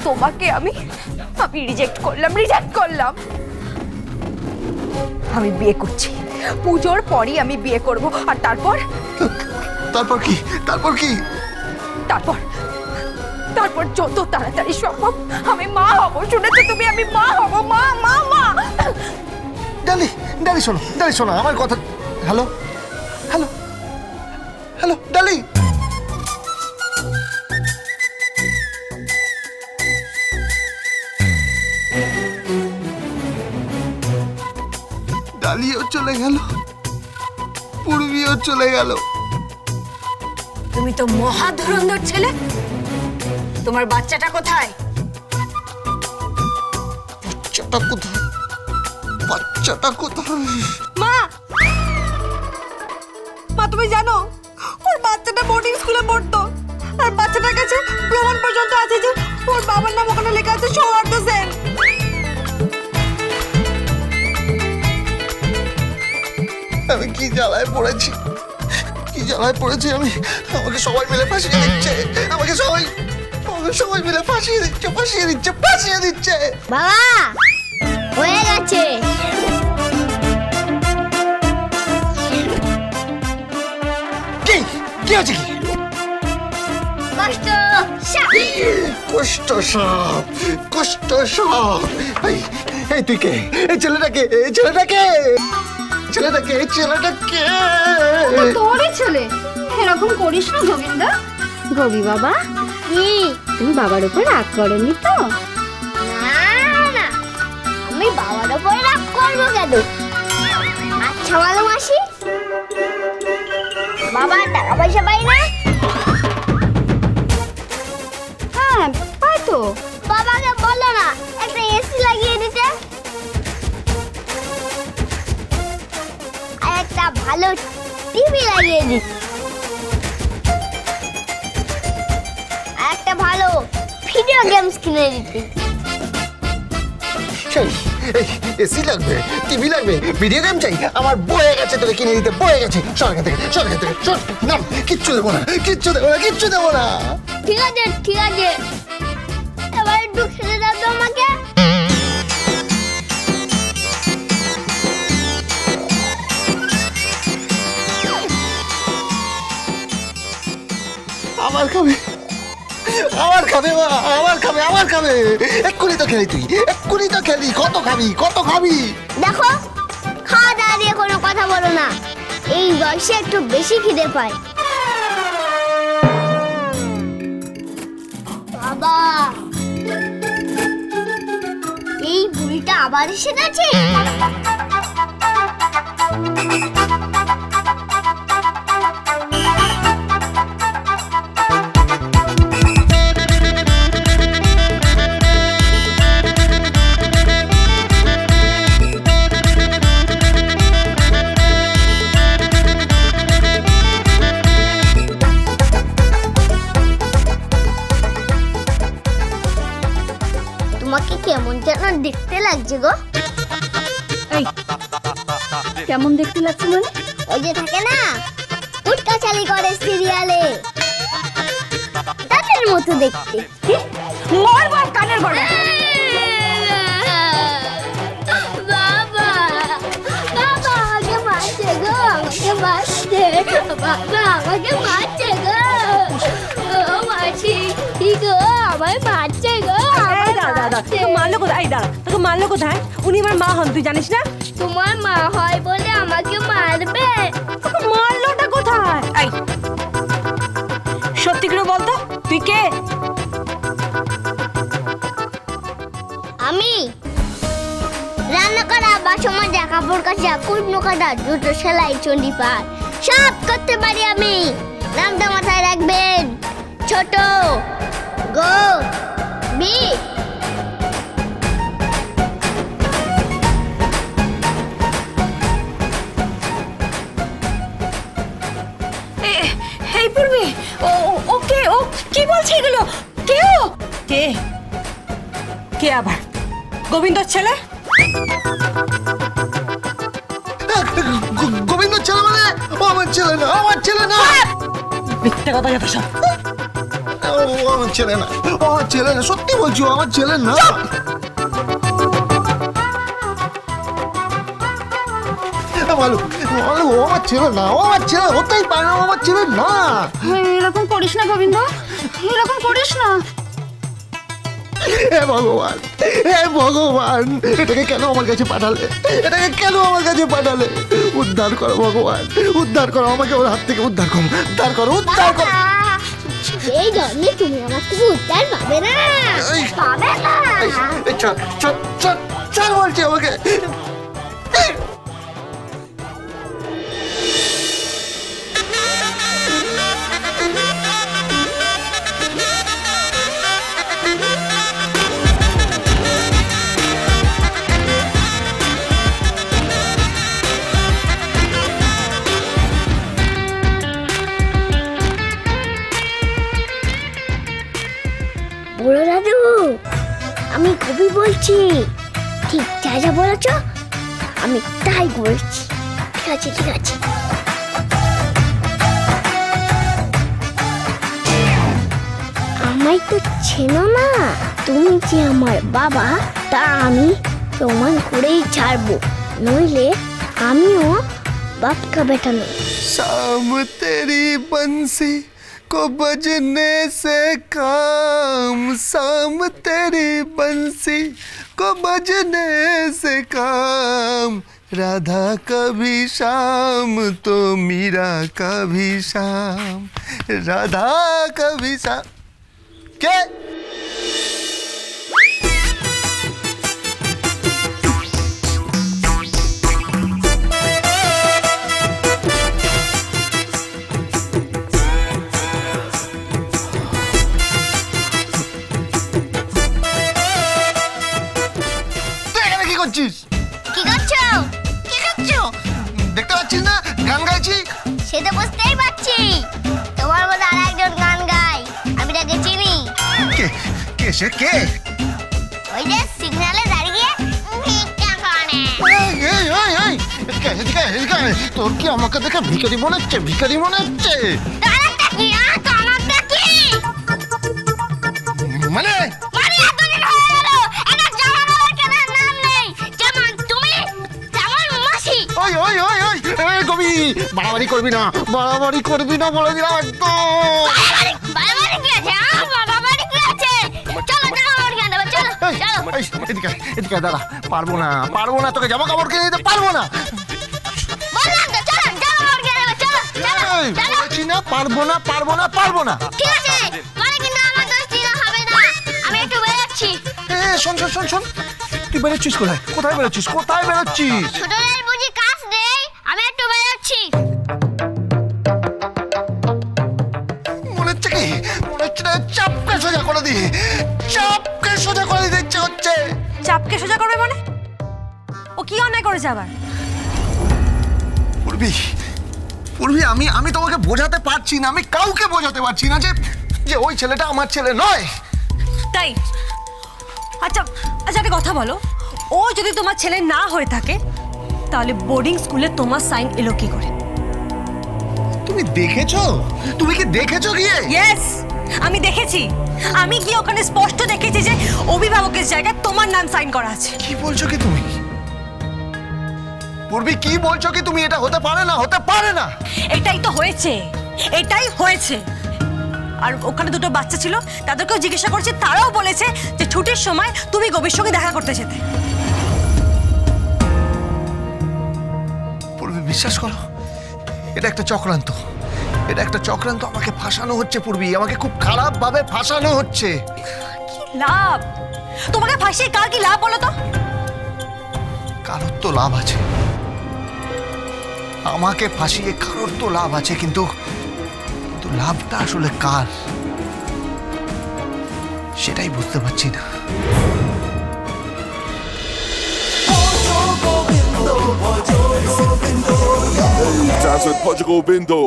তোমাকে আমি রিজেক্ট করলাম। আমি বিয়ে করছি, পুজোর পরই আমি বিয়ে করব। আর তারপর কি? তারপর যত তাড়াতাড়ি সম্ভব আমি মা হব। শুনেছো তুমি? আমি মা হব। মা মা মা ডালি শোনো আমার কথা। হ্যালো ডালি। ডালিও চলে গেল, পূর্বীও চলে গেল। তুমি তো মহা ধুরন্ধর ছেলে। তোমার বাচ্চাটা কোথায়? বাচ্চাটা কোথায়? মা তুমি জানো ওর বাচ্চাটা বোর্ডিং স্কুলে পড়তো, আর বাচ্চাটার কাছে প্রমাণ পর্যন্ত আছে যে ওর বাবার নাম ওখানে লেখা আছে সৌহার্দ সেন। আমি কি জ্বালায় পড়েছি আমি। আমাকে সবাই মিলে ফাঁসিয়ে দিচ্ছে। ফাঁসিয়ে দিচ্ছে। বাবা হয়ে গেছে। কি আছে? কষ্ট সাপ। এই তুই কে? এই ছেলেটাকে তোরই ছেলে। এরকম করিস না গোবিন্দা। গবি বাবা, কি? তুমি বাবার উপর রাগ করনি তো? না না, আমি বাবার উপরে রাগ করবো কেন? আচ্ছা ভালো মাসি, বাবা টাকা পয়সা পাই না? হ্যাঁ পাই তো। বাবাকে বলো না একটা এসি লাগিয়ে দিতে, আর একটা ভালো টিভি লাগিয়ে দিতে, আর একটা ভালো ভিডিও গেমস কিনে দিতে। এসি লাগবে, টিভি লাগবে, ভিডিও গেম চাই। আমার বয়ে গেছে, তোকে কিনে দিতে বয়ে গেছে। সরকার থেকে নাম। কিচ্ছু দেবো না। ঠিক আছে, এবার একটু খেলে দাও তো আমাকে। আমার খাবে। এক্ষুনি তো খেলি তুই, কত খাবি? দেখো, খাওয়া দাওয়া দিয়ে কোনো কথা বলো না। এই বয়সে একটু বেশি খিদে পায়। বাবা, এই বুড়িটা আবার এসে গেছে। তোমাকে কেমন যেন দেখতে লাগছে গো। এই কেমন দেখতে লাগছে মানে? ওই যে থাকে না উটকাচালি করে সিরিয়ালে, তাদের মতো দেখতে। মর বাপ কানের গড়া। বাবা আমাকে মারছে গো, আমাকে মারছে গো। ও মাছি গো, আমায় মারছে গো। মারলো কোথায়? তোকে মারলো কোথায়? উনি আমার মা হন, তুই জানিস না? তোমার মা হয় বলে আমাকে মারবে? মারলোটা কোথায়? এই সত্যি করে বলতো, তুই কে? আমি রান্না করা, বাসন মাজা, কাপড় কাচা, কুটনো কাটা, জুতো সেলাই, চন্ডি পাঠ সব করতে পারি আমি। নামটা মাথায় রাখবেন, ছোট গো বি। এই পূর্বী, ও কে? ও কি বলছে এগুলো? কে আবার? গোবিন্দর ছেলে? গোবিন্দ ছেলে মানে? ও আমার ছেলে না। মিথ্যে কথা যত সব। আমার ও আমার ছেলে না, ও আমার ছেলে না, সত্যি বলছি ও আমার ছেলে না। মালু, মালু, ও আমার ছেলে না, ও আমার ছেলে হতেই পারে না, ও আমার ছেলে না। এরকম করিস না গোবিন্দ, এরকম করিস না। হে ভগবান, হে ভগবান, এটাকে কেন আমার কাছে পাঠালে, এটাকে কেন আমার কাছে পাঠালে? উদ্ধার করো ভগবান, উদ্ধার করো আমাকে, ওর হাত থেকে উদ্ধার করো, উদ্ধার করো, উদ্ধার করো। এই জন্যে তুমি আমার থেকে উদ্ধার পাবে না, পাবে না। এই চল চল চল চল বলছি আমাকে। বুড়ো দাদু, আমি কবি বলছি, ঠিক যা যা বলেছ আমি তাই বলছি। ঠিক আছে, ঠিক আছে। আমায় তো চেনো না, তুমি যে আমার বাবা তা আমি প্রমাণ করেই ছাড়বো, নইলে আমিও बाप का बेटा नहीं। शाम तेरी बंसी को बजने से काम, शाम तेरी बंसी को बजने से काम, राधा कभी शाम तो मीरा कभी शाम, राधा कभी शाम। क्या কি করছো? কি করছো? দেখতে পাচ্ছিস না গান গাইছি? সেটা বুঝতেই পারছি, তোমার মতো আর একজন গান গায়, আমি তাকে চিনি। কে কে সে কে? ওই যে সিগন্যালে দাঁড়িয়ে ভিক্ষা করে। তোর কি আমাকে দেখে ভিখারি মনে হচ্ছে? ভিখারি মনে হচ্ছে তারাটা কি? তারাটা কি? মানে মানে এতদিন হয়ে গেল একটা জামাকাপড় কেনার নাম নেই, যেমন তুমি তেমন মাসি। ওই ওই ওই ওই এই কবি, বাড়াবাড়ি করবি না, বাড়াবাড়ি করবি না বলে দিলাম একদম। বাড়াবাড়ি কি আছে? বাড়াবাড়ি কি আছে? চলো জামাকাপড় কিনে দেবো, চলো চলো। এদিকে এদিকে দাঁড়া, পারবো না, পারবো না, তোকে জামা কাপড় কিনে দিতে পারবো না। বললাম তো চলো জামাকাপড় কিনে দেবো, চলো চলো চলো। বলছি না, পারবো না, পারবো না, পারবো না। ঠিক আছে, পরে কিন্তু আমার দোষ দিলে হবে না, আমি একটু বেরোচ্ছি। শোন শোন শোন শোন, তুই বেরোচ্ছিস কোথায়? কোথায় বেরোচ্ছিস? কোথায় বেরোচ্ছিস? ছোটদের বুঝি কাজ নেই, আমি একটু বেরোচ্ছি। মনে হচ্ছে কি? মনে হচ্ছে না চাপকে সোজা করে দি, চাপকে সোজা করে দিতে ইচ্ছে হচ্ছে। চাপকে সোজা করবে মানে? ও কি অন্যায় করেছে আবার? পূর্বী, পূর্বী, আমি তোমাকে বোঝাতে পারছি না, আমি কাউকে বোঝাতে পারছি না যে যে ওই ছেলেটা আমার ছেলে নয়। তাই? আচ্ছা আচ্ছা, একটা কথা বলো, ও যদি তোমার ছেলে না হয়ে থাকে তাহলে বোর্ডিং স্কুলে তোমার সাইন এলো কি করে? তুমি দেখেছো? তুমি কি দেখেছো গিয়ে? ইয়েস, আমি দেখেছি। আমি কি ওখানে স্পষ্ট দেখেছি যে অভিভাবকের জায়গায় তোমার নাম সাইন করা আছে। কি বলছো কি তুমি? পূর্বী, কি বলছো কি তুমি? এটা হতে পারে না, হতে পারে না। এটাই তো হয়েছে, এটাই হয়েছে। আর ওখানে দুটো বাচ্চা ছিল, তাদেরকেও জিজ্ঞাসা করছে, তারাও বলেছে যে ছুটির সময় তুমি গভীর সঙ্গে দেখা করতে যেতে। পূর্বী, বিশ্বাস করো, এটা একটা চক্রান্ত, এটা একটা চক্রান্ত। আমাকে ফাঁসানো হচ্ছে পূর্বী, আমাকে খুব খারাপ ভাবে ফাঁসানো হচ্ছে। কি লাভ? তোমাকে ফাঁসিয়ে কার কি লাভ বলো তো? কারোর তো লাভ আছে, আমাকে ফাঁসিয়ে কারোর তো লাভ আছে, কিন্তু লাভটা আসলে কার সেটাই বুঝতে পারছি না। Jazz with Portugal Bindo.